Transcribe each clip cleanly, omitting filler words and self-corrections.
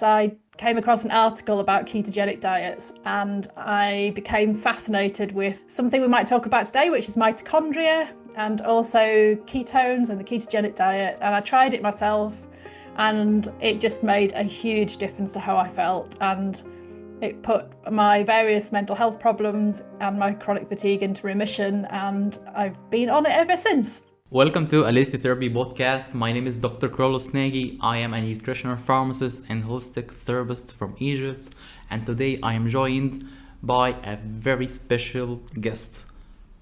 months, I came across an article about ketogenic diets, and I became fascinated with something we might talk about today, which is mitochondria and also ketones and the ketogenic diet. And I tried it myself, and it just made a huge difference to how I felt. And it put my various mental health problems and my chronic fatigue into remission, and I've been on it ever since. Welcome to Holistic Therapy Podcast. My name is Dr. Carlos Nagy. I am a nutritional pharmacist and holistic therapist from Egypt. And today I am joined by a very special guest,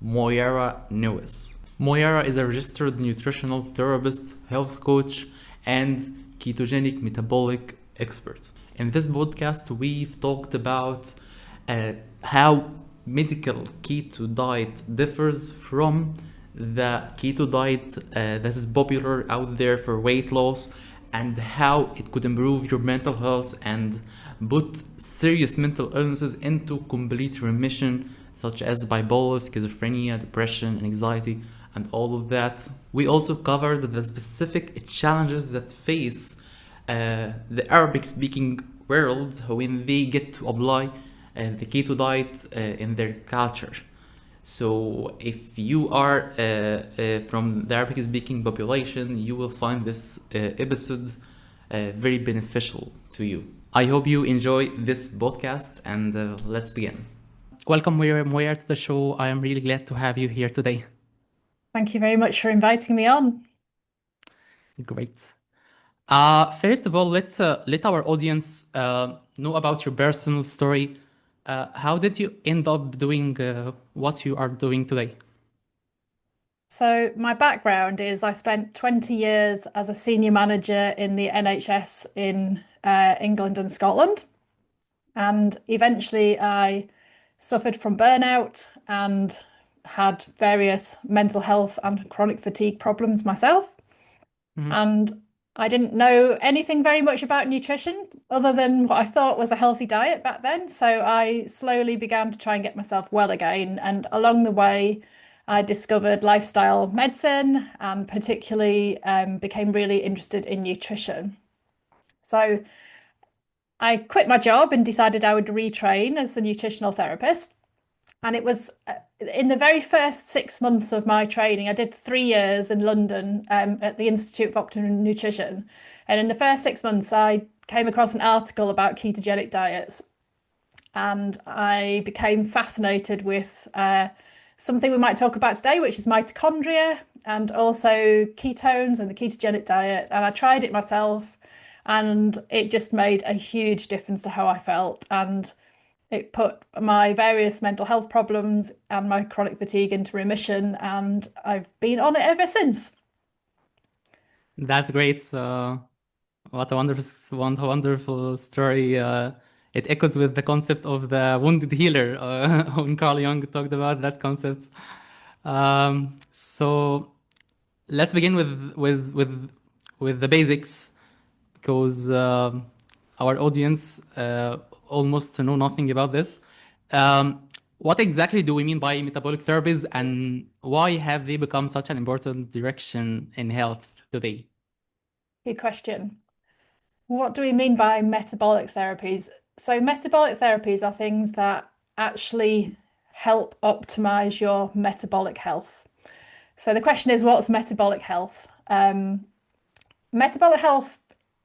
Moira Newiss. Moira is a registered nutritional therapist, health coach, and ketogenic metabolic expert. In this podcast, we've talked about how medical keto diet differs from the keto diet that is popular out there for weight loss, and how it could improve your mental health and put serious mental illnesses into complete remission, such as bipolar, schizophrenia, depression, and anxiety, and all of that. We also covered the specific challenges that face the Arabic-speaking world when they get to apply the keto diet in their culture. So if you are from the Arabic-speaking population, you will find this episode very beneficial to you. I hope you enjoy this podcast, and let's begin. Welcome, Moira, to the show. I am really glad to have you here today. Thank you very much for inviting me on. Great. First of all, let our audience know about your personal story. How did you end up doing what you are doing today? So my background is I spent 20 years as a senior manager in the NHS in England and Scotland. And eventually I suffered from burnout and had various mental health and chronic fatigue problems myself. Mm-hmm. And I didn't know anything very much about nutrition other than what I thought was a healthy diet back then. So I slowly began to try and get myself well again. And along the way, I discovered lifestyle medicine and particularly became really interested in nutrition. So I quit my job and decided I would retrain as a nutritional therapist. And it was in the very first 6 months of my training. I did 3 years in London at the Institute of Optimum Nutrition. And in the first 6 months, I came across an article about ketogenic diets. And I became fascinated with something we might talk about today, which is mitochondria and also ketones and the ketogenic diet. And I tried it myself, and it just made a huge difference to how I felt. And it put my various mental health problems and my chronic fatigue into remission, and I've been on it ever since. That's great. What a wonderful story. It echoes with the concept of the wounded healer when Carl Jung talked about that concept. So let's begin with the basics, because our audience almost know nothing about this. What exactly do we mean by metabolic therapies, and why have they become such an important direction in health today? Good question. What do we mean by metabolic therapies? So metabolic therapies are things that actually help optimize your metabolic health. So the question is, what's metabolic health? Metabolic health,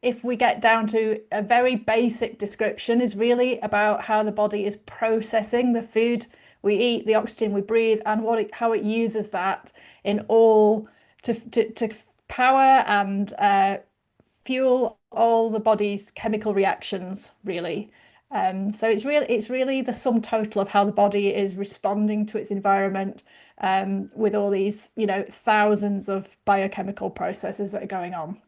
if we get down to a very basic description, is really about how the body is processing the food we eat, the oxygen we breathe, and how it uses that in all to power and fuel all the body's chemical reactions, really. So it's really the sum total of how the body is responding to its environment with all these, thousands of biochemical processes that are going on.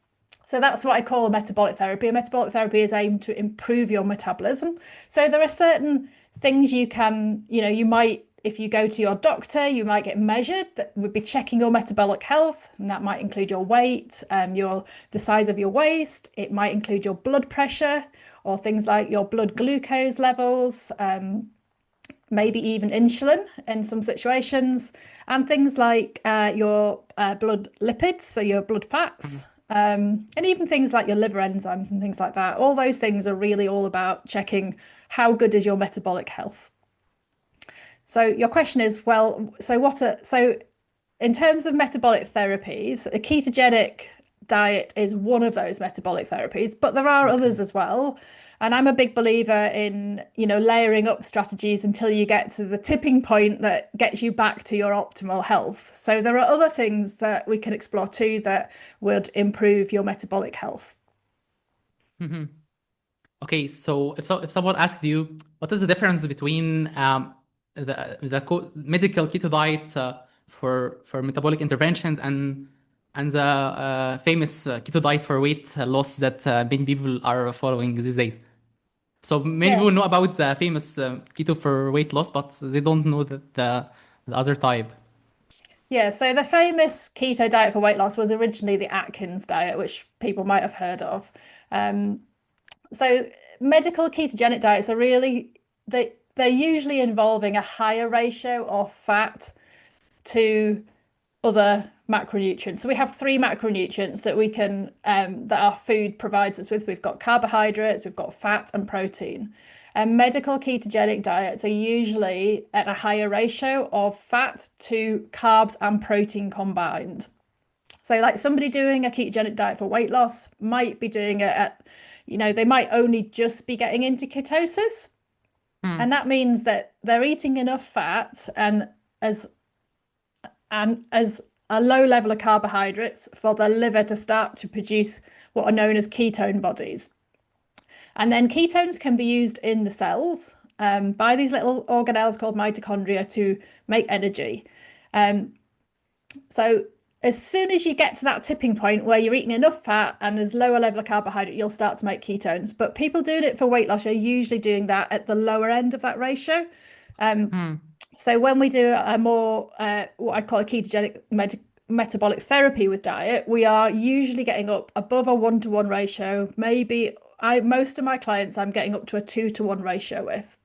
So that's what I call a metabolic therapy. A metabolic therapy is aimed to improve your metabolism. So there are certain things you can, you might, if you go to your doctor, you might get measured. That would be checking your metabolic health, and that might include your weight, the size of your waist. It might include your blood pressure, or things like your blood glucose levels, maybe even insulin in some situations, and things like your blood lipids, so your blood fats. And even things like your liver enzymes and things like that. All those things are really all about checking how good is your metabolic health. So your question is, well, so in terms of metabolic therapies, a ketogenic diet is one of those metabolic therapies, but there are Okay. others as well. And I'm a big believer in, layering up strategies until you get to the tipping point that gets you back to your optimal health. So there are other things that we can explore too that would improve your metabolic health. Hmm. Okay, so if someone asked you what is the difference between medical keto diet for metabolic interventions and the famous keto diet for weight loss that many people are following these days. So many Yeah. people know about the famous keto for weight loss, but they don't know the other type. Yeah, so the famous keto diet for weight loss was originally the Atkins diet, which people might have heard of. Um, so medical ketogenic diets are really they're usually involving a higher ratio of fat to other macronutrients. So we have three macronutrients that we can that our food provides us with. We've got carbohydrates, we've got fat and protein. And medical ketogenic diets are usually at a higher ratio of fat to carbs and protein combined. So like somebody doing a ketogenic diet for weight loss might be doing it at, they might only just be getting into ketosis. Hmm. And that means that they're eating enough fat as as a low level of carbohydrates for the liver to start to produce what are known as ketone bodies. And then ketones can be used in the cells by these little organelles called mitochondria to make energy. Um, so as soon as you get to that tipping point where you're eating enough fat and there's lower level of carbohydrate, you'll start to make ketones. But people doing it for weight loss are usually doing that at the lower end of that ratio. Um, Hmm. so when we do a more what I call a ketogenic metabolic therapy with diet, we are usually getting up above a 1-to-1 ratio. Maybe most of my clients I'm getting up to a 2-to-1 ratio with.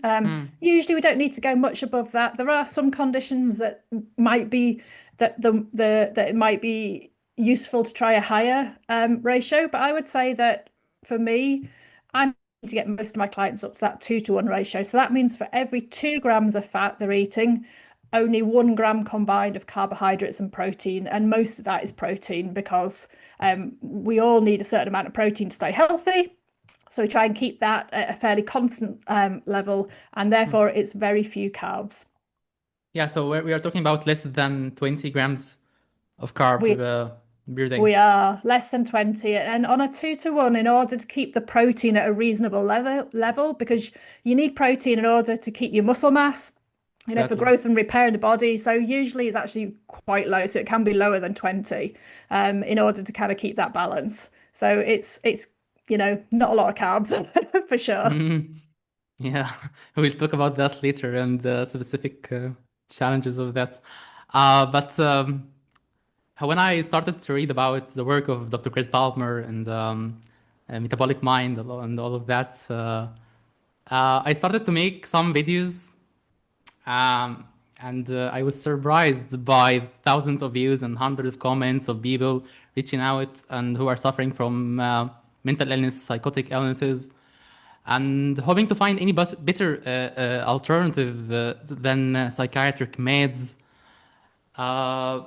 Hmm. Usually we don't need to go much above that. There are some conditions that might be that it might be useful to try a higher ratio, but I would say that for me, I'm to get most of my clients up to that 2-to-1 ratio. So that means for every 2 grams of fat they're eating, only 1 gram combined of carbohydrates and protein, and most of that is protein because we all need a certain amount of protein to stay healthy. So we try and keep that at a fairly constant level, and Hmm. therefore it's very few carbs. Yeah, so we are talking about less than 20 grams of carb We per day. we are less than 20, and on a 2-to-1, in order to keep the protein at a reasonable level, because you need protein in order to keep your muscle mass, for Exactly. growth and repair in the body. So usually it's actually quite low, so it can be lower than 20, in order to kind of keep that balance. So it's not a lot of carbs for sure. Mhm. Yeah, we'll talk about that later and specific challenges of that. But when I started to read about the work of Dr. Chris Palmer and Metabolic Mind and all of that, I started to make some videos, um, and I was surprised by thousands of views and hundreds of comments of people reaching out and who are suffering from mental illness, psychotic illnesses, and hoping to find any better alternative than psychiatric meds, uh,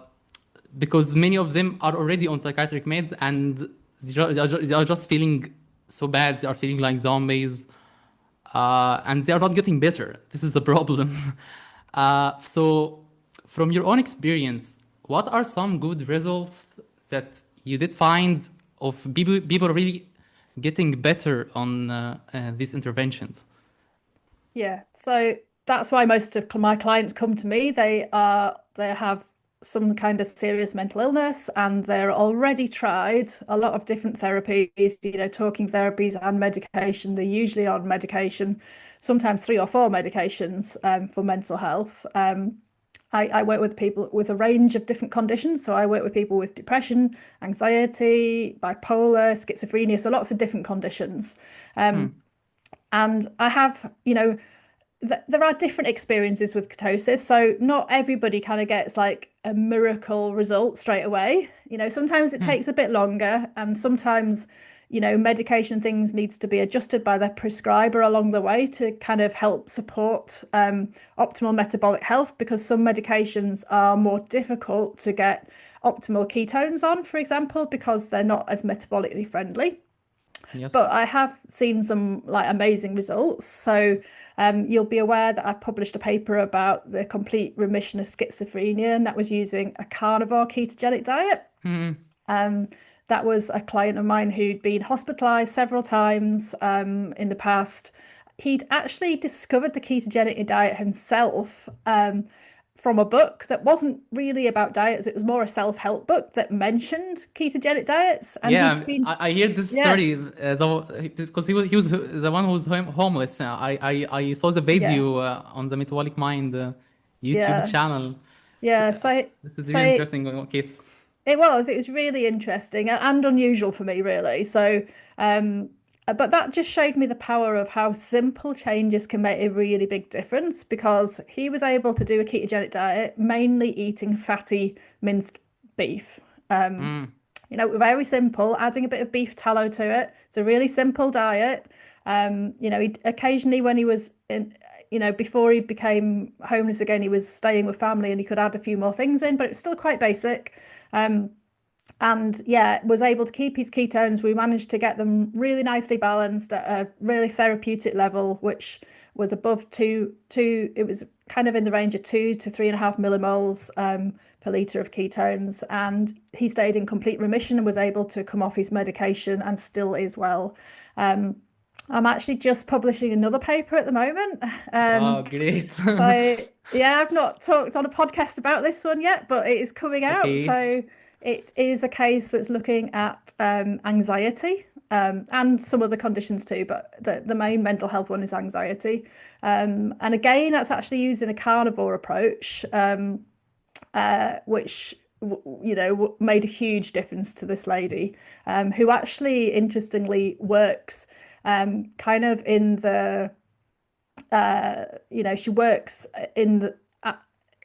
because many of them are already on psychiatric meds and they are just feeling so bad. They are feeling like zombies, and they are not getting better. This is the problem. So, from your own experience, what are some good results that you did find of people really getting better on these interventions? Yeah, so that's why most of my clients come to me. They have some kind of serious mental illness and they're already tried a lot of different therapies, talking therapies and medication. They're usually on medication, sometimes 3 or 4 medications for mental health. I work with people with a range of different conditions. So I work with people with depression, anxiety, bipolar, schizophrenia, so lots of different conditions. Hmm. And I have, there are different experiences with ketosis. So not everybody kind of gets like a miracle result straight away. Sometimes it Hmm. takes a bit longer, and sometimes, medication things needs to be adjusted by their prescriber along the way to kind of help support optimal metabolic health, because some medications are more difficult to get optimal ketones on, for example, because they're not as metabolically friendly. But Yes. I have seen some like amazing results. So you'll be aware that I published a paper about the complete remission of schizophrenia, and that was using a carnivore ketogenic diet. Hmm. Um, that was a client of mine who'd been hospitalized several times in the past. He'd actually discovered the ketogenic diet himself from a book that wasn't really about diets. It was more a self-help book that mentioned ketogenic diets. And he'd Yeah, been, I hear this yeah, story because he was the one who was homeless. I saw the yeah, video on the Metabolic Mind YouTube yeah. channel. So, Yeah, so this is really so interesting case. it was really interesting and unusual for me, really. So but that just showed me the power of how simple changes can make a really big difference, because he was able to do a ketogenic diet, mainly eating fatty minced beef. Um, Mm, very simple, adding a bit of beef tallow to it. It's a really simple diet. He occasionally, when he was in, before he became homeless again, he was staying with family and he could add a few more things in, but it was still quite basic. Um, and yeah, was able to keep his ketones. We managed to get them really nicely balanced at a really therapeutic level, which was above two. It was kind of in the range of 2 to 3.5 millimoles per liter of ketones, and he stayed in complete remission and was able to come off his medication and still is well. Um, I'm actually just publishing another paper at the moment. oh, great. So yeah, I've not talked on a podcast about this one yet, but it is coming out. Okay. So it is a case that's looking at anxiety and some other conditions too, but the main mental health one is anxiety. And again, that's actually using a carnivore approach, which made a huge difference to this lady, who actually interestingly works kind of in the she works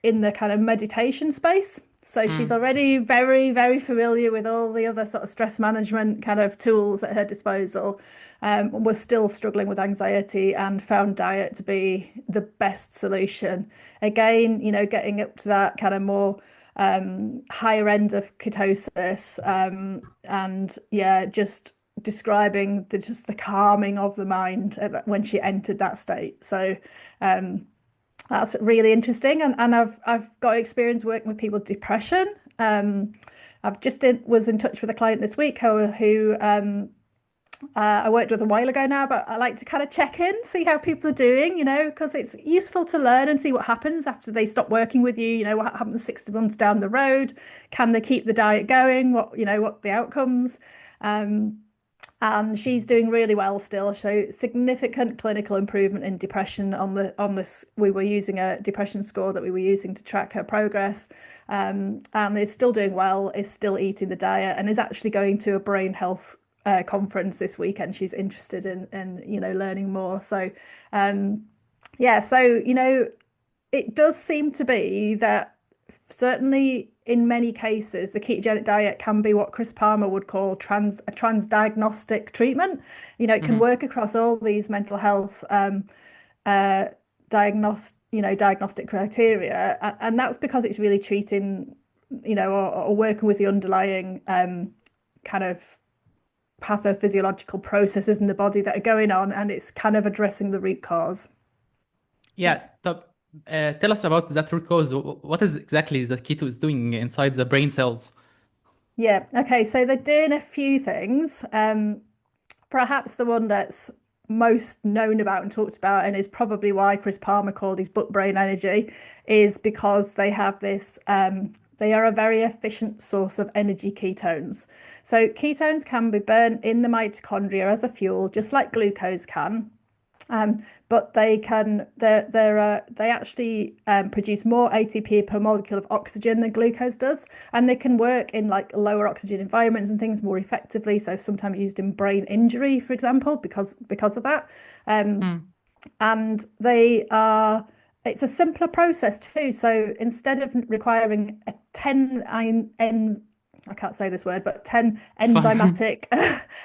in the kind of meditation space. So she's Mm, already very, very familiar with all the other sort of stress management kind of tools at her disposal. Was still struggling with anxiety and found diet to be the best solution. Again, getting up to that kind of more higher end of ketosis, and yeah, just describing just the calming of the mind when she entered that state. So um, that's really interesting, and I've got experience working with people with depression. Was in touch with a client this week who I worked with a while ago now, but I like to kind of check in, see how people are doing, because it's useful to learn and see what happens after they stop working with you. What happens 60 months down the road? Can they keep the diet going? What the outcomes? And she's doing really well still. So significant clinical improvement in depression on this. We were using a depression score that we were using to track her progress, and is still doing well. Is still eating the diet, and is actually going to a brain health conference this weekend. She's interested in learning more. So yeah, so it does seem to be that certainly in many cases the ketogenic diet can be what Chris Palmer would call a transdiagnostic treatment. It can mhm. work across all these mental health uh, diagnostic criteria, and that's because it's really treating, or working with the underlying kind of pathophysiological processes in the body that are going on, and it's kind of addressing the root cause. Yeah, tell us about that root cause. What is exactly the keto is doing inside the brain cells? Yeah, okay, so they're doing a few things. Perhaps the one that's most known about and talked about, and is probably why Chris Palmer called his book Brain Energy, is because they have this, they are a very efficient source of energy ketones. So ketones can be burnt in the mitochondria as a fuel, just like glucose can. But they actually produce more ATP per molecule of oxygen than glucose does, and they can work in like lower oxygen environments and things more effectively. So sometimes used in brain injury, for example, because of that. Um, Hmm. and it's a simpler process too. So instead of requiring a 10 I can't say this word, but 10 It's fine. enzymatic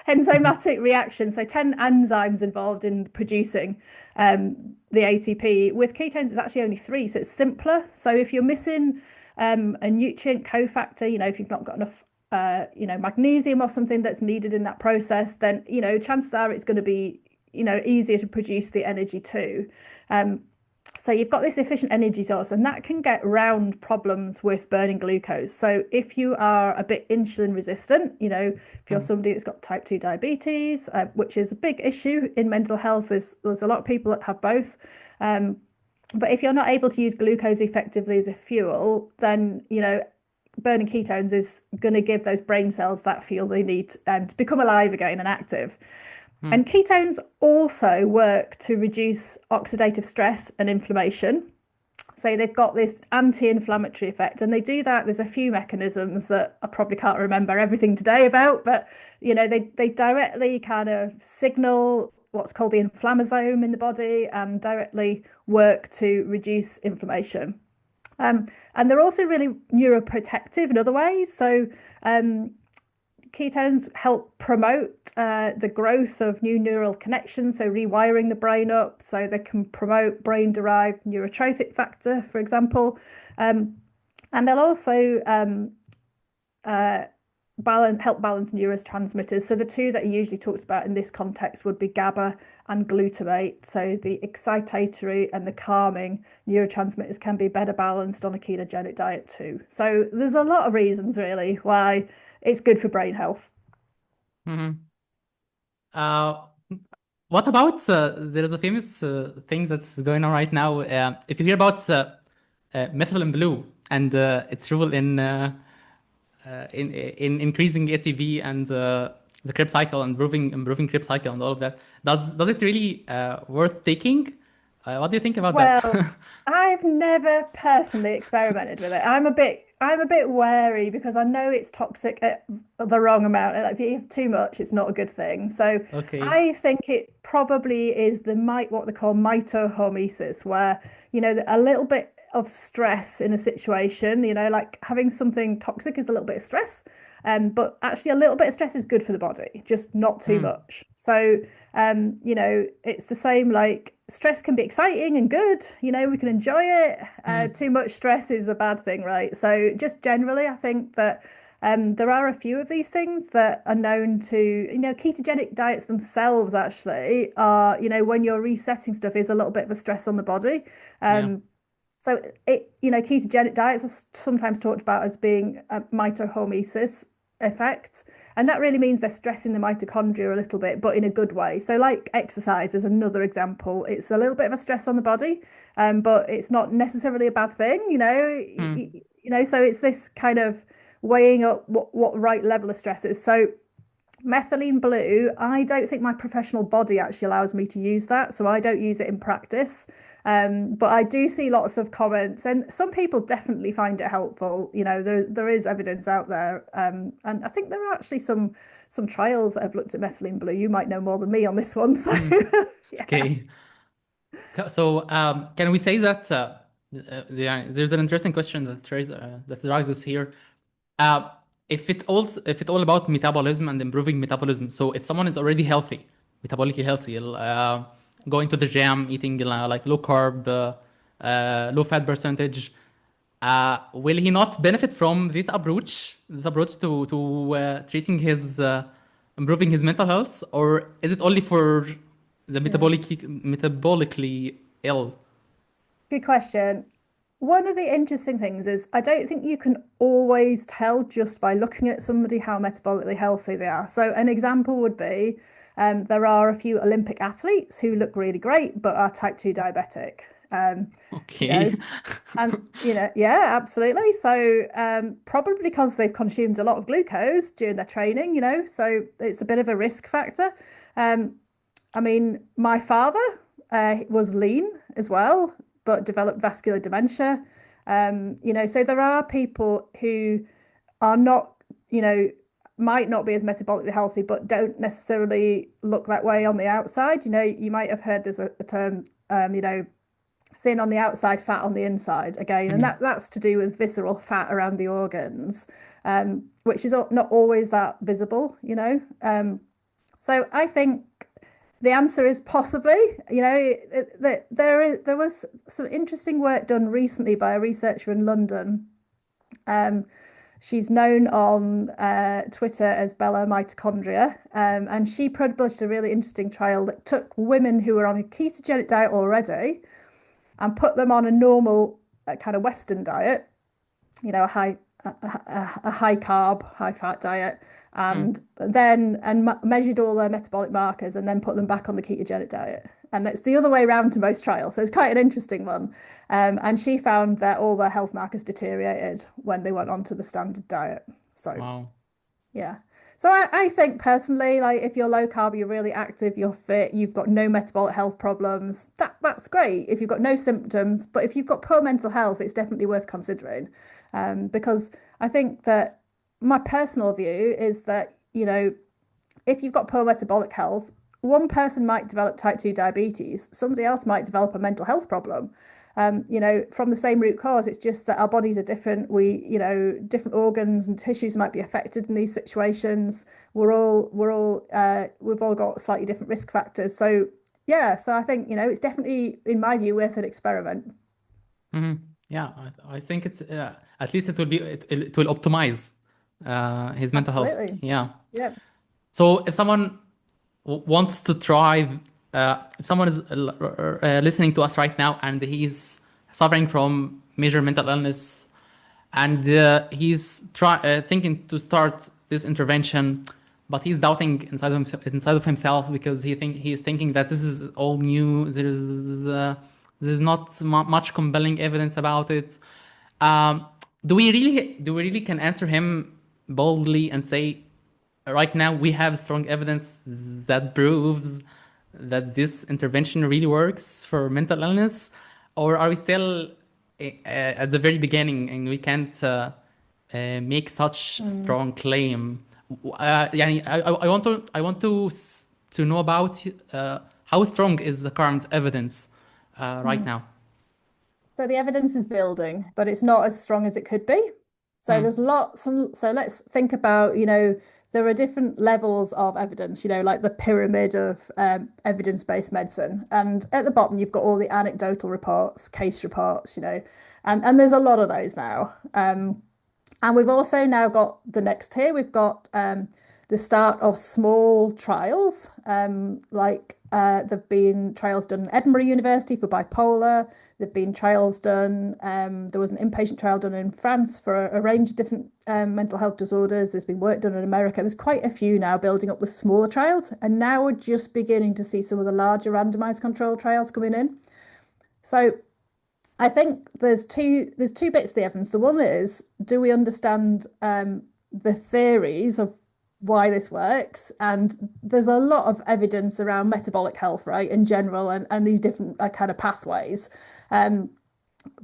enzymatic reactions. So 10 enzymes involved in producing the ATP. With ketones, it's actually only three, so it's simpler. So if you're missing a nutrient cofactor, if you've not got enough magnesium or something that's needed in that process, then chances are it's going to be easier to produce the energy too. So you've got this efficient energy source, and that can get round problems with burning glucose. So if you are a bit insulin resistant, if you're somebody that's got type 2 diabetes, which is a big issue in mental health, there's a lot of people that have both. But if you're not able to use glucose effectively as a fuel, then, burning ketones is going to give those brain cells that fuel they need to become alive again and active. And ketones also work to reduce oxidative stress and inflammation. So they've got this anti-inflammatory effect, and they do that. There's a few mechanisms that I probably can't remember everything today about, but they directly kind of signal what's called the inflammasome in the body and directly work to reduce inflammation. And they're also really neuroprotective in other ways. So ketones help promote the growth of new neural connections, so rewiring the brain up, so they can promote brain-derived neurotrophic factor, for example. And they'll also help balance neurotransmitters. So the two that are usually talked about in this context would be GABA and glutamate. So the excitatory and the calming neurotransmitters can be better balanced on a ketogenic diet too. So there's a lot of reasons really why it's good for brain health. Mhm. Uh, what about there's a famous thing that's going on right now. If you hear about methylene blue and its role in increasing ATP and the Krebs cycle and improving Krebs cycle and all of that, does it really worth taking? What do you think about that? Well, I've never personally experimented with it. I'm a bit wary because I know it's toxic at the wrong amount. Like if you have too much, it's not a good thing. So Okay. I think it probably is what they call mitohormesis, where, a little bit of stress in a situation, like having something toxic is a little bit of stress. But actually a little bit of stress is good for the body, just not too Hmm. much. So it's the same, like stress can be exciting and good, we can enjoy it. Hmm. Too much stress is a bad thing, right? So just generally, I think that there are a few of these things that are known to, ketogenic diets themselves actually are, when you're resetting stuff is a little bit of a stress on the body. Yeah. So ketogenic diets are sometimes talked about as being a mitohormesis effect. And that really means they're stressing the mitochondria a little bit, but in a good way. So like exercise is another example. It's a little bit of a stress on the body, but it's not necessarily a bad thing, Hmm. so it's this kind of weighing up what right level of stress is. So methylene blue, I don't think my professional body actually allows me to use that, so I don't use it in practice. But I do see lots of comments, and some people definitely find it helpful. There is evidence out there, and I think there are actually some trials that have looked at methylene blue. You might know more than me on this one, so Hmm. yeah. Okay. So, can we say that there's an interesting question that arises here. Uh, if it all about metabolism and improving metabolism, so if someone is already healthy, metabolically healthy, going to the gym, eating like low carb, low fat percentage, will he not benefit from this approach to treating his improving his mental health, or is it only for the Hmm. metabolically ill? Good question. One of the interesting things is I don't think you can always tell just by looking at somebody how metabolically healthy they are. So an example would be there are a few Olympic athletes who look really great but are type 2 diabetic. Um, you Okay. know, and yeah, absolutely. So probably because they've consumed a lot of glucose during their training, so it's a bit of a risk factor. Um, I mean, my father was lean as well, but developed vascular dementia. So there are people who are not, might not be as metabolically healthy, but don't necessarily look that way on the outside. You might have heard there's a term, thin on the outside, fat on the inside again. And that's to do with visceral fat around the organs, which is not always that visible, So I think the answer is possibly, there was some interesting work done recently by a researcher in London. She's known on Twitter as Bella Mitochondria, and she published a really interesting trial that took women who were on a ketogenic diet already and put them on a normal kind of Western diet, a high carb, high fat diet, and measured all their metabolic markers and then put them back on the ketogenic diet. And it's the other way around to most trials. So it's quite an interesting one. And she found that all their health markers deteriorated when they went onto the standard diet. So, wow. Yeah. So I think personally, like if you're low carb, you're really active, you're fit, you've got no metabolic health problems, that's great if you've got no symptoms. But if you've got poor mental health, it's definitely worth considering. Because I think that my personal view is that, if you've got poor metabolic health, one person might develop type 2 diabetes, somebody else might develop a mental health problem. From the same root cause. It's just that our bodies are different. Different organs and tissues might be affected in these situations. We've all got slightly different risk factors. So yeah, so I think it's definitely, in my view, worth an experiment. Yeah, I think it's at least it will optimize his mental health. Yeah. So if someone wants to try, if someone is listening to us right now and he's suffering from major mental illness and he's thinking to start this intervention, but he's doubting inside of himself because he's thinking that this is all new. There's not much compelling evidence about it. Do we really can answer him boldly and say, right now we have strong evidence that proves that this intervention really works for mental illness, or are we still at the very beginning and we can't make such a strong claim? I want to know about how strong is the current evidence right now. So the evidence is building, but it's not as strong as it could be. So there's lots. So let's think about, there are different levels of evidence, like the pyramid of evidence-based medicine. And at the bottom, you've got all the anecdotal reports, case reports, and there's a lot of those now. And we've also now got the next tier. We've got the start of small trials, there've been trials done at Edinburgh University for bipolar. There've been trials done. There was an inpatient trial done in France for a range of different mental health disorders. There's been work done in America. There's quite a few now building up with smaller trials. And now we're just beginning to see some of the larger randomized controlled trials coming in. So I think there's two bits of the evidence. The one is, do we understand the theories of why this works? And there's a lot of evidence around metabolic health, right, in general, and these different kind of pathways,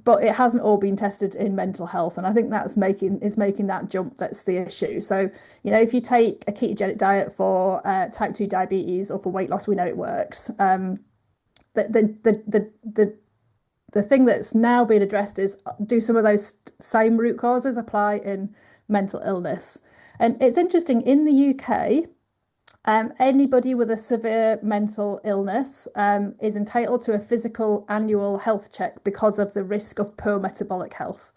but it hasn't all been tested in mental health, and I think that's making that jump. That's the issue. So if you take a ketogenic diet for type 2 diabetes or for weight loss, we know it works. The thing that's now being addressed is, do some of those same root causes apply in mental illness? And it's interesting, in the UK, anybody with a severe mental illness is entitled to a physical annual health check because of the risk of poor metabolic health.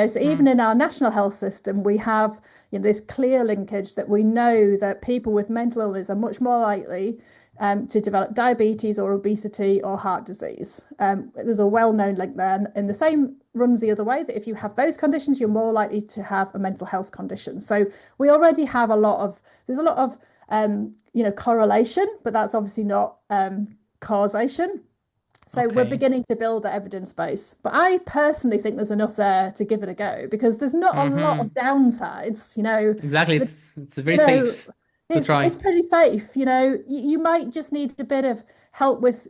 So even in our national health system, we have this clear linkage that we know that people with mental illness are much more likely to develop diabetes or obesity or heart disease. There's a well-known link there, and the same runs the other way, that if you have those conditions, you're more likely to have a mental health condition. So we already have there's a lot of correlation, but that's obviously not causation. So we're beginning to build the evidence base. But I personally think there's enough there to give it a go, because there's not a lot of downsides, Exactly. It's very safe to try. It's pretty safe. You might just need a bit of help with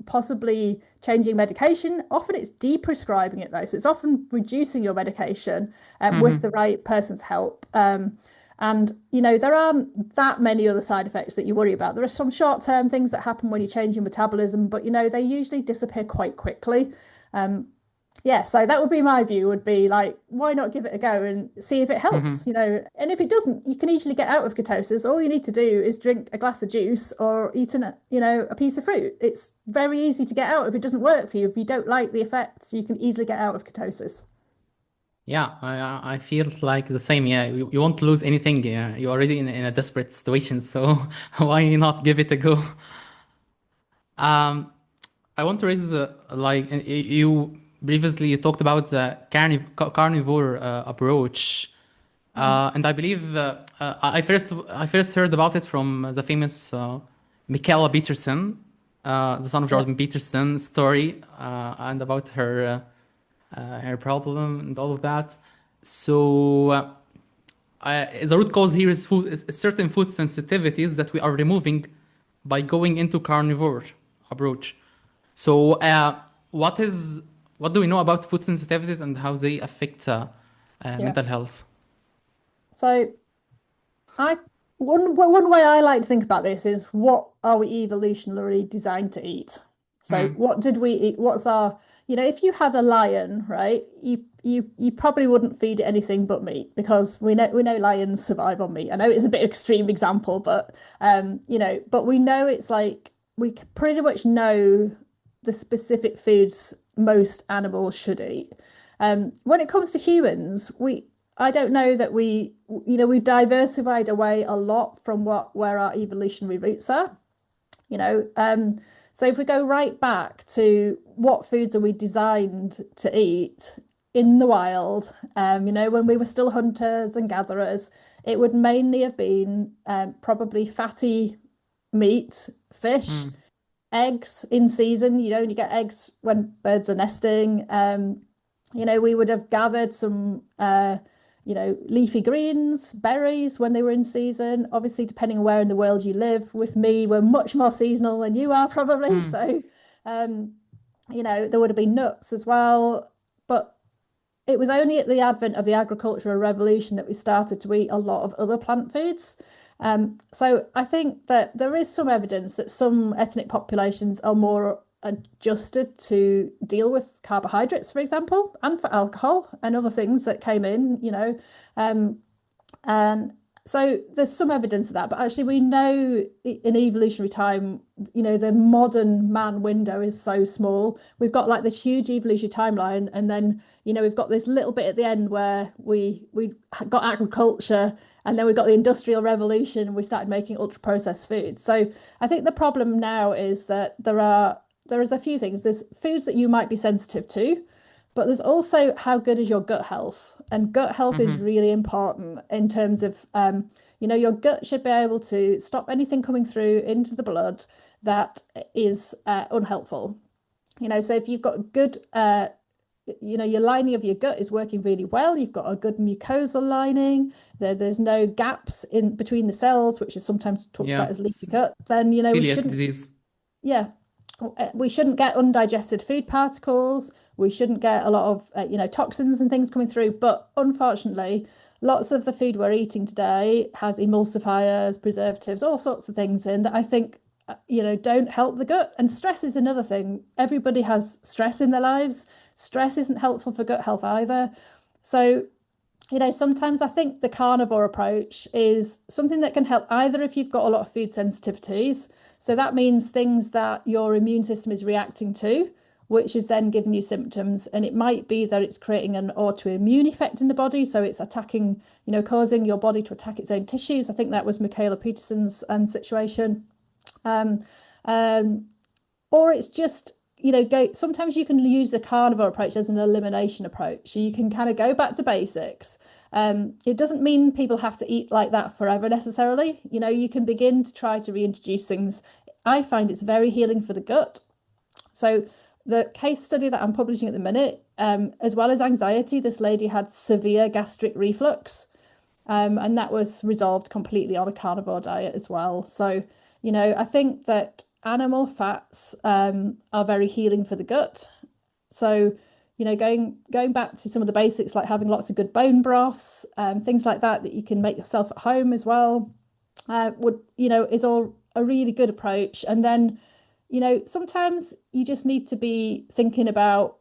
possibly changing medication. Often it's deprescribing it, though. So it's often reducing your medication with the right person's help. And And, you know, there aren't that many other side effects that you worry about. There are some short-term things that happen when you change your metabolism, but, you know, they usually disappear quite quickly. Um, yeah, so that would be my view, would be like, why not give it a go and see if it helps, Hmm. you know? And if it doesn't, you can easily get out of ketosis. All you need to do is drink a glass of juice or eat you know, a piece of fruit. It's very easy to get out if it doesn't work for you. If you don't like the effects, you can easily get out of ketosis. Yeah, I feel like the same. Yeah, you won't lose anything. Yeah, you're already in a desperate situation, so why not give it a go? Um, I want to raise like you previously you talked about the carnivore approach, Mhm. and I believe I first heard about it from the famous Michaela Peterson, the son of Yeah, Jordan Peterson story, and about her problem and all of that. So the root cause here is is certain food sensitivities that we are removing by going into carnivore approach. So what do we know about food sensitivities and how they affect yeah. mental health? So I one way I like to think about this is, what are we evolutionarily designed to eat? So Hmm. what did we eat? What's our, you know, if you had a lion, right, you probably wouldn't feed it anything but meat, because we know lions survive on meat. I know it's a bit extreme example, but you know, but we know it's like pretty much know the specific foods most animals should eat. When it comes to humans, I don't know that you know, we've diversified away a lot from where our evolutionary roots are, you know. So if we go right back to what foods are we designed to eat in the wild, you know, when we were still hunters and gatherers, it would mainly have been probably fatty meat, fish, Hmm. eggs in season. You only get eggs when birds are nesting. You know, we would have gathered some, you know, leafy greens, berries when they were in season. Obviously, depending on where in the world you live. With me, we're much more seasonal than you are probably. Hmm. So, um, you know, there would have been nuts as well. But it was only at the advent of the agricultural revolution that we started to eat a lot of other plant foods. So I think that there is some evidence that some ethnic populations are more adjusted to deal with carbohydrates, for example, and for alcohol and other things that came in, you know. Um, and so there's some evidence of that, but actually we know in evolutionary time, you know, the modern man window is so small. We've got like this huge evolutionary timeline, and then, you know, we've got this little bit at the end where we got agriculture, and then we got the industrial revolution, and we started making ultra processed foods. So I think the problem now is that there is a few things. There's foods that you might be sensitive to, but there's also how good is your gut health? And gut health is Hmm. really important in terms of, you know, your gut should be able to stop anything coming through into the blood that is unhelpful. You know, so if you've got good, you know, your lining of your gut is working really well, you've got a good mucosal lining, there's no gaps in between the cells, which is sometimes talked Yeah, about as leaky gut, then, you know, we celiac shouldn't, disease. yeah, we shouldn't get undigested food particles. We shouldn't get a lot of, you know, toxins and things coming through. But unfortunately, lots of the food we're eating today has emulsifiers, preservatives, all sorts of things in that I think, you know, don't help the gut. And stress is another thing. Everybody has stress in their lives. Stress isn't helpful for gut health either. So, you know, sometimes I think the carnivore approach is something that can help either if you've got a lot of food sensitivities. So that means things that your immune system is reacting to, which is then giving you symptoms. And it might be that it's creating an autoimmune effect in the body. So it's attacking, you know, causing your body to attack its own tissues. I think that was Michaela Peterson's situation. Um, um, or it's just, you know, go, sometimes you can use the carnivore approach as an elimination approach, so you can kind of go back to basics. It doesn't mean people have to eat like that forever necessarily. You know, you can begin to try to reintroduce things. I find it's very healing for the gut. So the case study that I'm publishing at the minute, as well as anxiety, this lady had severe gastric reflux, and that was resolved completely on a carnivore diet as well. So, you know, I think that animal fats are very healing for the gut. So, going back to some of the basics, like having lots of good bone broths, things like that that you can make yourself at home as well, would, is all a really good approach. And then, sometimes you just need to be thinking about,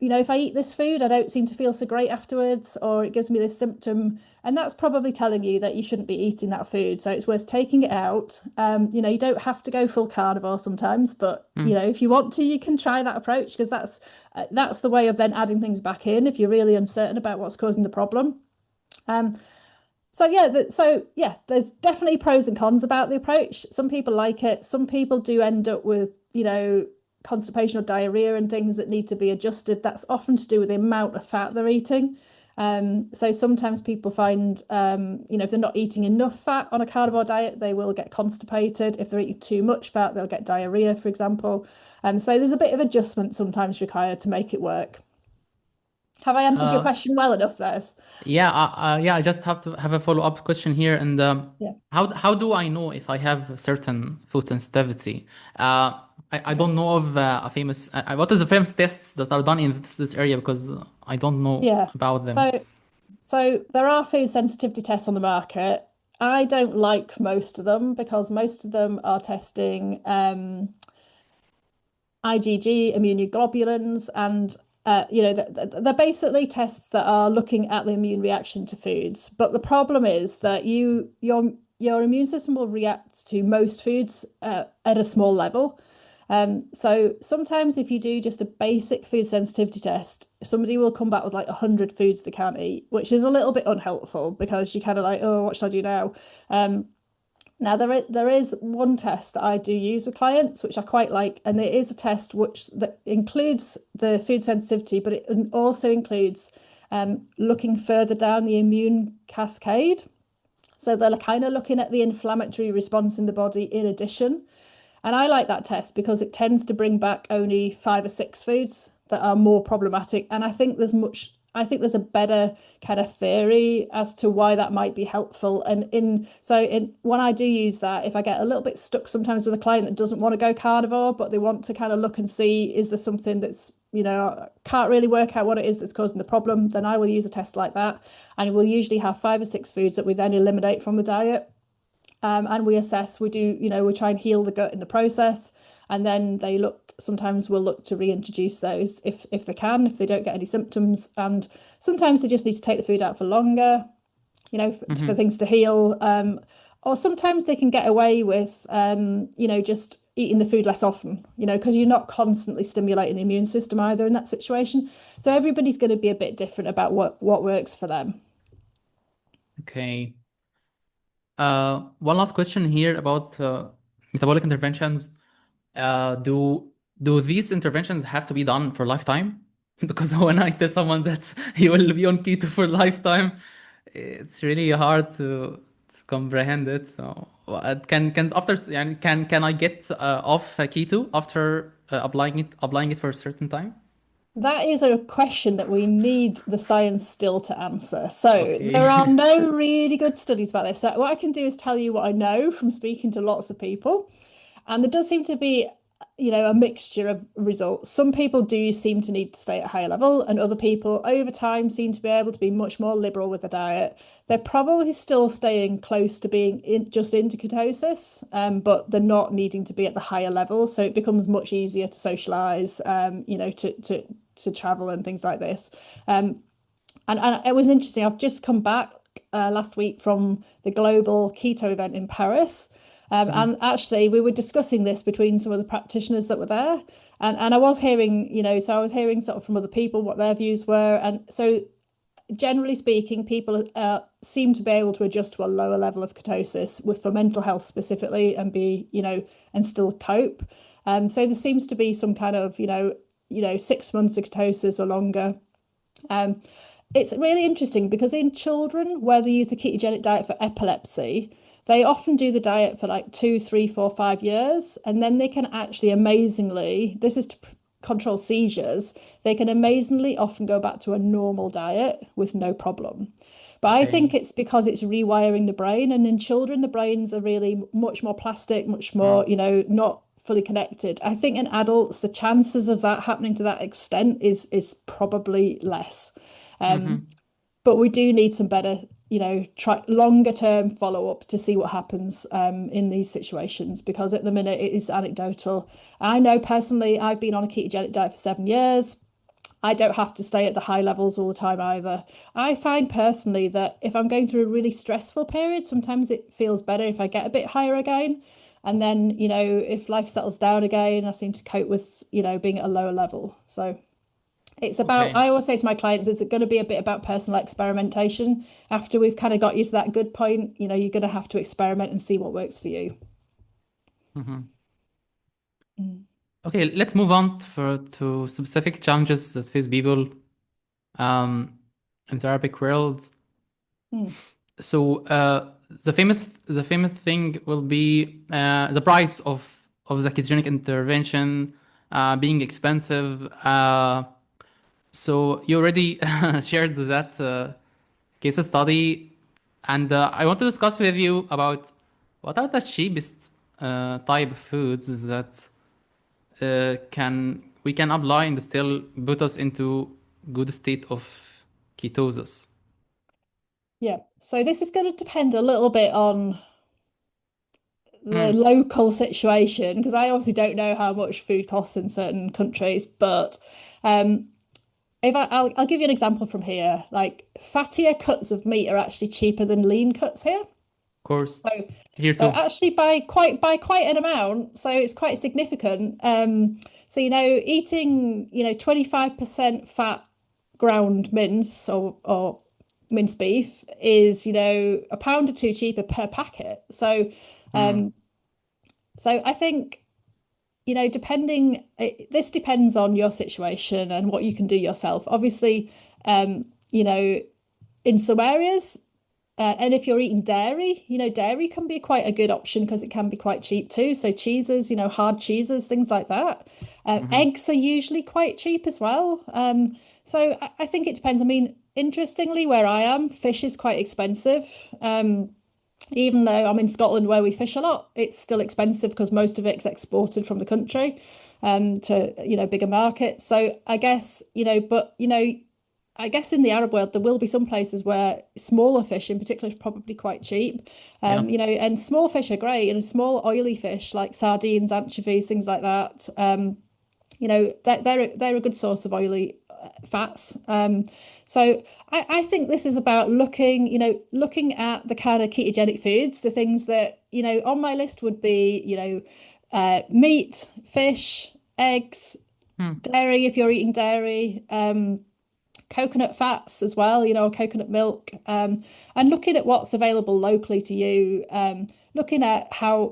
if I eat this food, I don't seem to feel so great afterwards, or it gives me this symptom. And that's probably telling you that you shouldn't be eating that food. So it's worth taking it out. You don't have to go full carnivore sometimes, but Mm. if you want to, you can try that approach, because that's the way of then adding things back in if you're really uncertain about what's causing the problem. Um, so there's definitely pros and cons about the approach. Some people like it. Some people do end up with, constipation or diarrhea and things that need to be adjusted. That's often to do with the amount of fat they're eating. So sometimes people find, if they're not eating enough fat on a carnivore diet, they will get constipated. If they're eating too much fat, they'll get diarrhea, for example. So there's a bit of adjustment sometimes required to make it work. Have I answered your Uh, question well enough there? yeah, I just have to have a follow-up question here. And Yeah. how do I know if I have a certain food sensitivity? I Okay. don't know of a famous, what is the famous tests that are done in this area, because I don't know Yeah. about them. So there are food sensitivity tests on the market. I don't like most of them because most of them are testing IgG, immunoglobulins, and they're basically tests that are looking at the immune reaction to foods. But the problem is that your immune system will react to most foods at a small level. So sometimes if you do just a basic food sensitivity test, somebody will come back with like 100 foods they can't eat, which is a little bit unhelpful because you're kind of like, oh, what should I do now? Now there is one test that I do use with clients, which I quite like, and it is a test which that includes the food sensitivity, but it also includes looking further down the immune cascade. So they're kind of looking at the inflammatory response in the body in addition. And I like that test because it tends to bring back only 5 or 6 foods that are more problematic. And I think there's a better kind of theory as to why that might be helpful. And when I do use that, if I get a little bit stuck sometimes with a client that doesn't want to go carnivore, but they want to kind of look and see, is there something that's, can't really work out what it is that's causing the problem, then I will use a test like that. And we'll usually have 5 or 6 foods that we then eliminate from the diet. And we assess, we try and heal the gut in the process. And then sometimes we'll look to reintroduce those if they can, if they don't get any symptoms. And sometimes they just need to take the food out for longer, for Mhm. things to heal. Or sometimes they can get away with, just eating the food less often, because you're not constantly stimulating the immune system either in that situation. So everybody's going to be a bit different about what works for them. Okay. One last question here about metabolic interventions. Do these interventions have to be done for lifetime? Because when I tell someone that he will be on keto for lifetime, it's really hard to comprehend it. So can after يعني can I get off keto after applying it for a certain time? That is a question that we need the science still to answer. So Okay. there are no really good studies about this. So what I can do is tell you what I know from speaking to lots of people. And there does seem to be, a mixture of results. Some people do seem to need to stay at a higher level, and other people over time seem to be able to be much more liberal with the diet. They're probably still staying close to being just into ketosis, but they're not needing to be at the higher level. So it becomes much easier to socialize, to travel and things like this. And it was interesting. I've just come back last week from the global keto event in Paris. Mhm. And actually, we were discussing this between some of the practitioners that were there. And I was hearing, so I was hearing sort of from other people what their views were. And so, generally speaking, people seem to be able to adjust to a lower level of ketosis for mental health specifically and and still cope. So there seems to be some kind of, 6 months of ketosis or longer. Um, it's really interesting because in children where they use the ketogenic diet for epilepsy, they often do the diet for like 2, 3, 4, 5 years, and then they can actually amazingly, this is to control seizures, they can amazingly often go back to a normal diet with no problem. But I think Okay. it's because it's rewiring the brain, and in children, the brains are really much more plastic, much more, Mm. not fully connected. I think in adults, the chances of that happening to that extent is probably less. Um, Mm-hmm. but we do need some better, try longer term follow up to see what happens in these situations, because at the minute it is anecdotal. I know personally, I've been on a ketogenic diet for 7 years. I don't have to stay at the high levels all the time either. I find personally that if I'm going through a really stressful period, sometimes it feels better if I get a bit higher again. And then, if life settles down again, I seem to cope with, being at a lower level. So it's about, Okay. I always say to my clients, is it going to be a bit about personal experimentation? After we've kind of got you to that good point, you're going to have to experiment and see what works for you. Mm-hmm. Mm. Okay, let's move on to specific challenges that face people um, in the Arabic world. Mm. So the famous thing will be the price of the ketogenic intervention being expensive. So you already shared that case study, and I want to discuss with you about what are the cheapest type of foods that can we can apply and still put us into good state of ketosis. Yeah. So this is going to depend a little bit on the Hmm, local situation, because I obviously don't know how much food costs in certain countries, but um, if I'll give you an example from here. Like fattier cuts of meat are actually cheaper than lean cuts here. of course. So Here so too. actually by quite an amount, so it's quite significant. So eating 25% fat ground mince or minced beef is a pound or two cheaper per packet. So Hmm, um so I think this depends on your situation and what you can do yourself. Obviously, um, you know, in some areas, and if you're eating dairy, dairy can be quite a good option because it can be quite cheap too. So cheeses, hard cheeses, things like that. mhm. Eggs are usually quite cheap as well. So I think it depends. I mean, interestingly, where I am, fish is quite expensive. Even though I'm in Scotland where we fish a lot, it's still expensive because most of it's exported from the country to bigger markets. So I guess but I guess in the Arab world there will be some places where smaller fish in particular is probably quite cheap. Yeah. And small fish are great, and small oily fish like sardines, anchovies, things like that. They're a good source of oily fats. So I think this is about looking at the kind of ketogenic foods, the things that, on my list would be, meat, fish, eggs, Hmm, dairy if you're eating dairy, coconut fats as well, coconut milk, and looking at what's available locally to you, looking at how,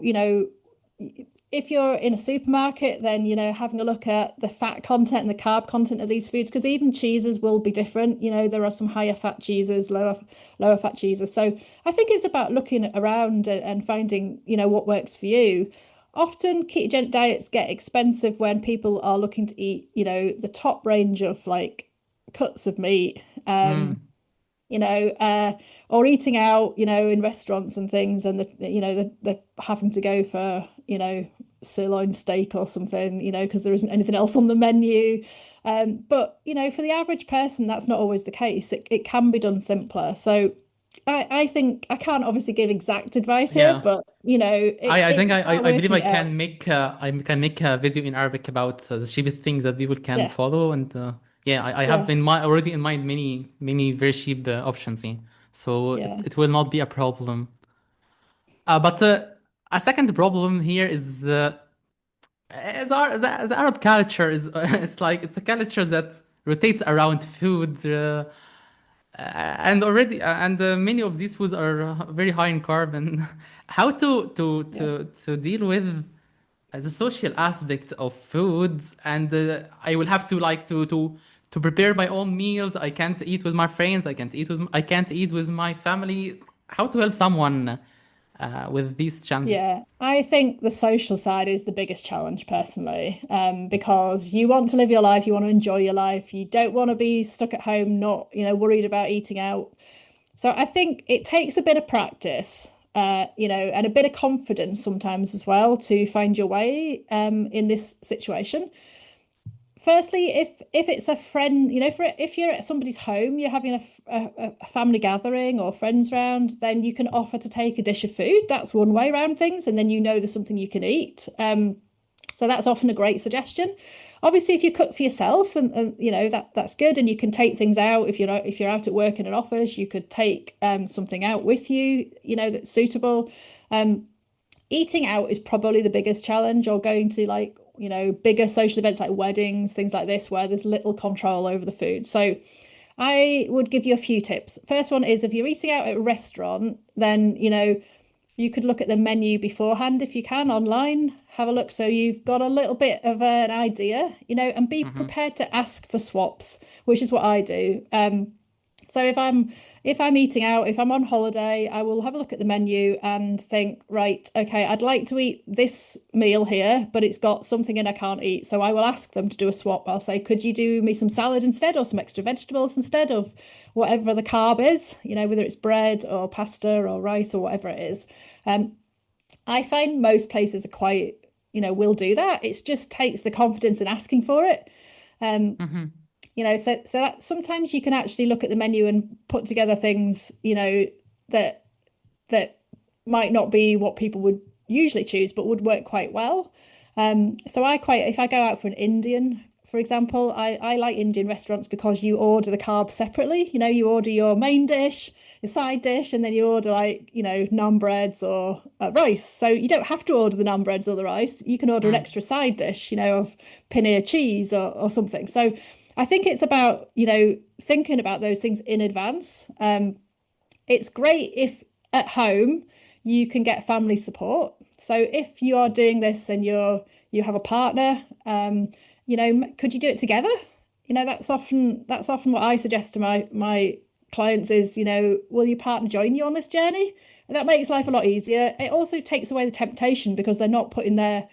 if you're in a supermarket, then, having a look at the fat content and the carb content of these foods, because even cheeses will be different. There are some higher fat cheeses, lower fat cheeses. So I think it's about looking around and finding, what works for you. Often ketogenic diets get expensive when people are looking to eat, the top range of like cuts of meat, hmm. you know, uh, or eating out, in restaurants and things, and they're having to go for, sirloin steak or something, because there isn't anything else on the menu. But for the average person, that's not always the case. It can be done simpler. So I think I can't obviously give exact advice here, Yeah. but I it's think about I believe working it out. I can make a video in Arabic about the cheapest things that people can Yeah, follow, and yeah, I have yeah, in my already in mind many very cheap options here, so yeah, it will not be a problem. But a second problem here is the Arab culture is it's like it's a culture that rotates around food. And already and many of these foods are very high in carb and how yeah. to deal with the social aspect of foods and I will have to like to prepare my own meals. I can't eat with my friends. I can't eat with my family. How to help someone with these challenges? Yeah, I think the social side is the biggest challenge personally, because you want to live your life, you want to enjoy your life, you don't want to be stuck at home, not, worried about eating out. So I think it takes a bit of practice. and a bit of confidence sometimes as well to find your way in this situation. Firstly, if it's a friend, if you're at somebody's home, you're having a family gathering or friends round, then you can offer to take a dish of food. That's one way around things, and then there's something you can eat. So that's often a great suggestion. Obviously, if you cook for yourself, and that's good, and you can take things out. If you're out at work in an office, you could take something out with you, that's suitable. Eating out is probably the biggest challenge, or going to bigger social events like weddings, things like this, where there's little control over the food. So I would give you a few tips. First one is, if you're eating out at a restaurant, then you could look at the menu beforehand if you can online, have a look so you've got a little bit of an idea, and be prepared to ask for swaps, which is what I do. So if I'm eating out, if I'm on holiday, I will have a look at the menu and think, right, okay, I'd like to eat this meal here, but it's got something in I can't eat. So I will ask them to do a swap. I'll say, could you do me some salad instead, or some extra vegetables instead of whatever the carb is, whether it's bread or pasta or rice or whatever it is. I find most places are quite, will do that. It just takes the confidence in asking for it. So that sometimes you can actually look at the menu and put together things, that might not be what people would usually choose, but would work quite well. So if I go out for an Indian, for example, I like Indian restaurants because you order the carbs separately. You order your main dish, your side dish, and then you order naan breads or rice. So you don't have to order the naan breads or the rice. You can order an extra side dish, of paneer cheese or something. So I think it's about, thinking about those things in advance. It's great if at home you can get family support. So if you are doing this and you have a partner, could you do it together? That's often what I suggest to my clients is, will your partner join you on this journey? And that makes life a lot easier. It also takes away the temptation because they're not they're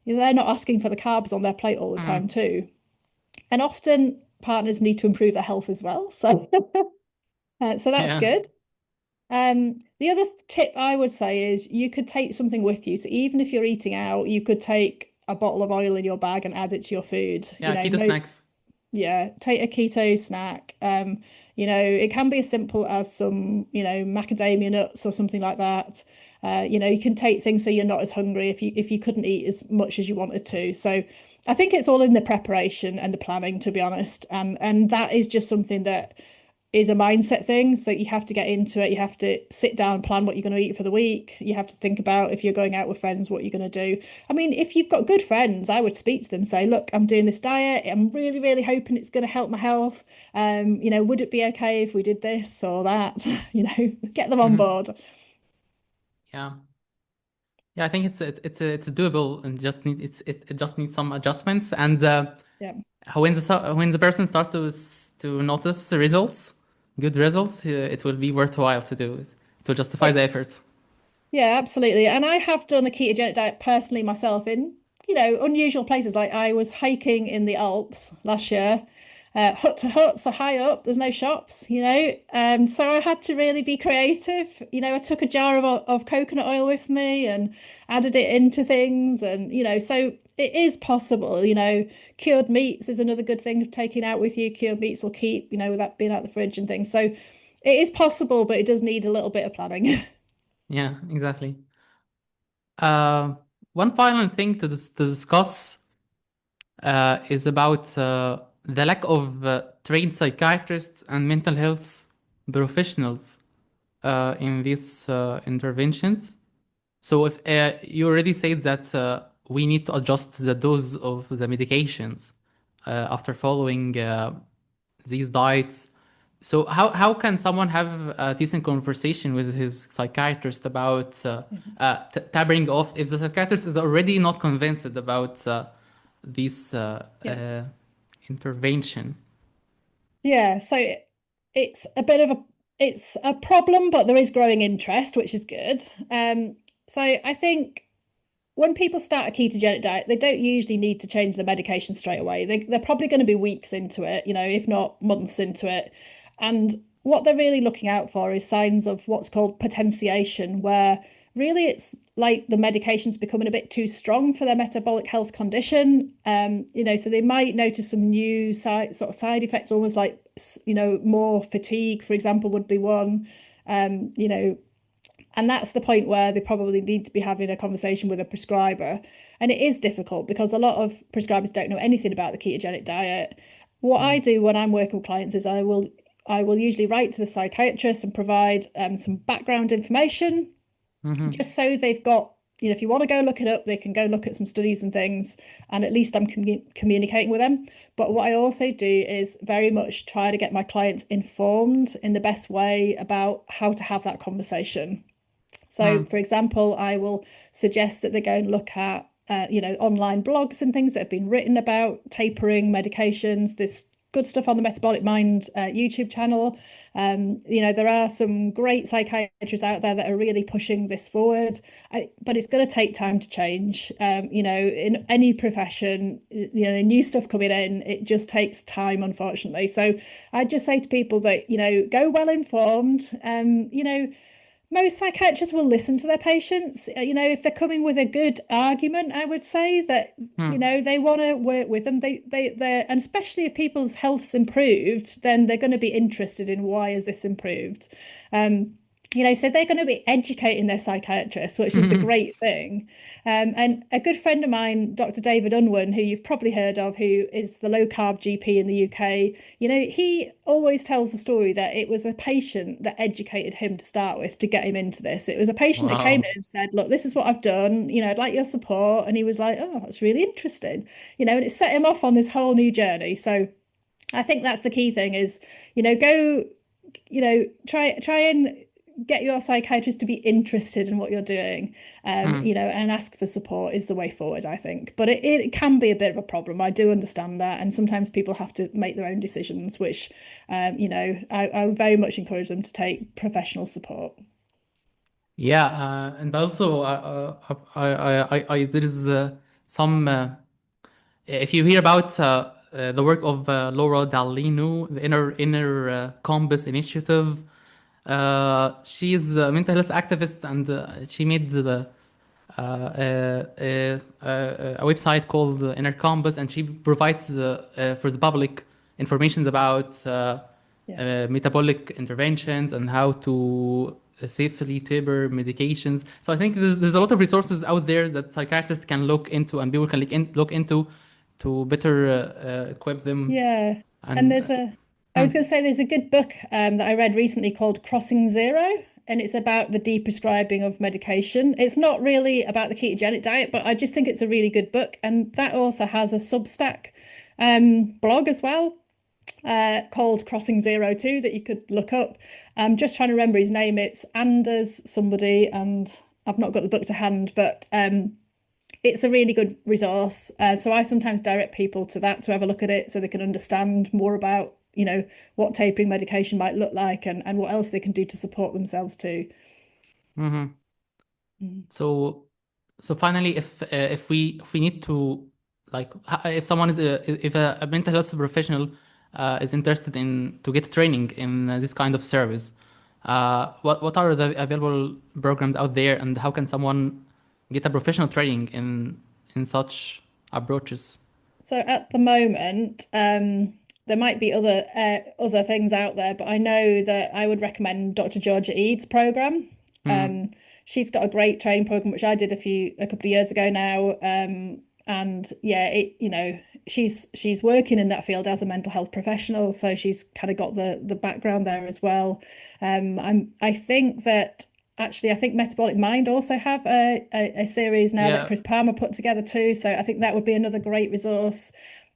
not asking for the carbs on their plate all the time too. And often partners need to improve their health as well. So that's Yeah. good. The other tip I would say is you could take something with you. So even if you're eating out, you could take a bottle of oil in your bag and add it to your food. Yeah, keto snacks. Yeah, take a keto snack. It can be as simple as some, macadamia nuts or something like that. You can take things so you're not as hungry if you couldn't eat as much as you wanted to. So I think it's all in the preparation and the planning, to be honest. And that is just something that is a mindset thing. So you have to get into it. You have to sit down and plan what you're going to eat for the week. You have to think about, if you're going out with friends, what you're going to do. I mean, if you've got good friends, I would speak to them, say, look, I'm doing this diet. I'm really, really hoping it's going to help my health. Would it be okay if we did this or that? Get them on board. Yeah. Yeah, I think it's doable, and it just needs some adjustments. And Yeah. when the person starts to notice the results, good results, it will be worthwhile to do it, to justify the effort. Yeah, absolutely. And I have done a ketogenic diet personally myself in, unusual places. Like I was hiking in the Alps last year, hut to hut, so high up, there's no shops, so I had to really be creative. I took a jar of coconut oil with me and added it into things, and so it is possible. Cured meats is another good thing of taking out with you. Cured meats will keep, without being out the fridge and things. So it is possible, but it does need a little bit of planning. Yeah, exactly. One final thing to discuss is about the lack of trained psychiatrists and mental health professionals in these interventions. So if you already said that we need to adjust the dose of the medications after following these diets. So how can someone have a decent conversation with his psychiatrist about tapering off if the psychiatrist is already not convinced about this intervention? Yeah, so it's a problem, but there is growing interest, which is good. So I think when people start a ketogenic diet, they don't usually need to change the medication straight away. They're probably going to be weeks into it, if not months into it. And what they're really looking out for is signs of what's called potentiation, where really it's like the medication's becoming a bit too strong for their metabolic health condition. So they might notice some new side effects, almost like, more fatigue, for example, would be one. Um, you know, and that's the point where they probably need to be having a conversation with a prescriber. And it is difficult because a lot of prescribers don't know anything about the ketogenic diet. What I Mm. do when I'm working with clients is I will usually write to the psychiatrist and provide some background information, Mm-hmm. just so they've got, if you want to go look it up, they can go look at some studies and things, and at least I'm communicating with them. But what I also do is very much try to get my clients informed in the best way about how to have that conversation. So, Mm. for example, I will suggest that they go and look at, online blogs and things that have been written about tapering medications. There's good stuff on the Metabolic Mind YouTube channel. There are some great psychiatrists out there that are really pushing this forward. But it's going to take time to change. In any profession, new stuff coming in, it just takes time, unfortunately. So I just say to people that, go well informed. Most psychiatrists will listen to their patients. If they're coming with a good argument, I would say that, Mm. they want to work with them. And especially if people's health's improved, then they're going to be interested in why is this improved. Um, so they're going to be educating their psychiatrists, which is the great thing. And a good friend of mine, Dr. David Unwin, who you've probably heard of, who is the low carb GP in the UK, he always tells the story that it was a patient that educated him to start with to get him into this. It was a patient that came in Wow. and said, "Look, this is what I've done. I'd like your support." And he was like, "Oh, that's really interesting." And it set him off on this whole new journey. So I think that's the key thing is, go, try and get your psychiatrist to be interested in what you're doing, Mm. and ask for support is the way forward, I think. But it can be a bit of a problem. I do understand that. And sometimes people have to make their own decisions, which, I very much encourage them to take professional support. Yeah, and also there is some if you hear about the work of Laura Dalino, the Inner Compass Initiative, she is a mental health activist, and she made a website called Inner Compass, and she provides for the public information about Yeah. metabolic interventions and how to safely taper medications. So I think there's a lot of resources out there that psychiatrists can look into and people can look into to better equip them. Yeah. And And I was going to say there's a good book that I read recently called Crossing Zero, and it's about the deprescribing of medication. It's not really about the ketogenic diet, but I just think it's a really good book. And that author has a Substack blog as well, called Crossing Zero too, that you could look up. I'm just trying to remember his name. It's Anders somebody, and I've not got the book to hand, but it's a really good resource. So I sometimes direct people to that to have a look at it so they can understand more about, what tapering medication might look like, and what else they can do to support themselves too. mhm. Mm. So, so finally, if we need to like if someone is if a mental health professional is interested in to get training in this kind of service, what are the available programs out there, and how can someone get a professional training in such approaches? So at the moment, there might be other things out there, but I know that I would recommend Dr. Georgia Eads program. Mm, Um, she's got a great training program which I did a couple of years ago now. And yeah, she's working in that field as a mental health professional, so she's kind of got the background there as well. I think that actually, I think Metabolic Mind also have a series now that yeah. Chris Palmer put together too. So I think that would be another great resource.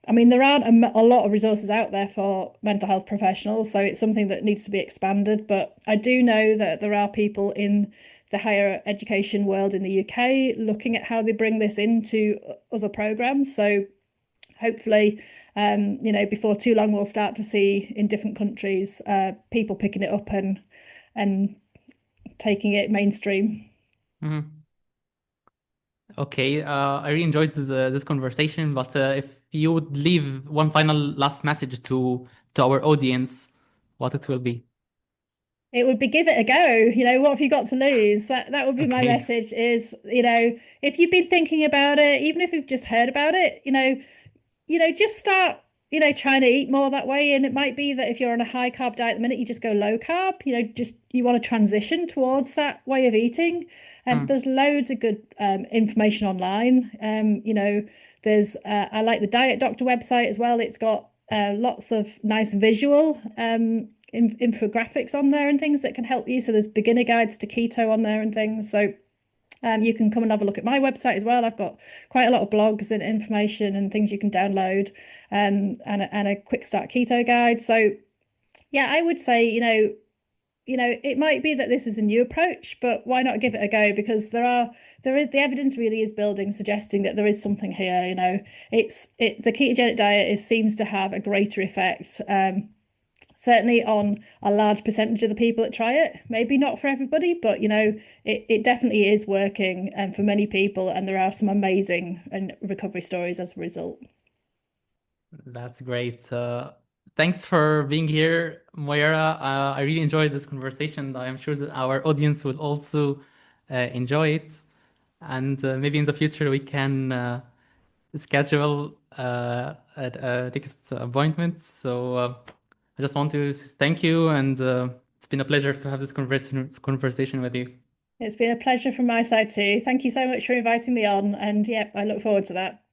I mean, there aren't a lot of resources out there for mental health professionals, so it's something that needs to be expanded. But I do know that there are people in the higher education world in the UK looking at how they bring this into other programs. So hopefully, before too long, we'll start to see in different countries people picking it up and taking it mainstream. Mhm. Okay, I really enjoyed this conversation, but if you would leave one final last message to our audience, what it will be? it would be give it a go. What have you got to lose? That would be my Okay. message is, if you've been thinking about it, even if you've just heard about it, just start, trying to eat more that way. And it might be that if you're on a high carb diet at the minute, you just go low carb, just you want to transition towards that way of eating. And Mm. there's loads of good information online. There's I like the Diet Doctor website as well. It's got lots of nice visual infographics on there and things that can help you. So there's beginner guides to keto on there and things. So you can come and have a look at my website as well. I've got quite a lot of blogs and information and things you can download, and a quick start keto guide. So yeah, I would say, it might be that this is a new approach, but why not give it a go? Because there is the evidence really is building, suggesting that there is something here. The ketogenic diet seems to have a greater effect. Certainly on a large percentage of the people that try it. Maybe not for everybody, but it definitely is working for many people, and there are some amazing and recovery stories as a result. That's great. Thanks for being here, Moira. I really enjoyed this conversation. I am sure that our audience will also enjoy it. And maybe in the future we can schedule a next appointment. So I just want to thank you, and it's been a pleasure to have this conversation with you. It's been a pleasure from my side too. Thank you so much for inviting me on, and yeah, I look forward to that.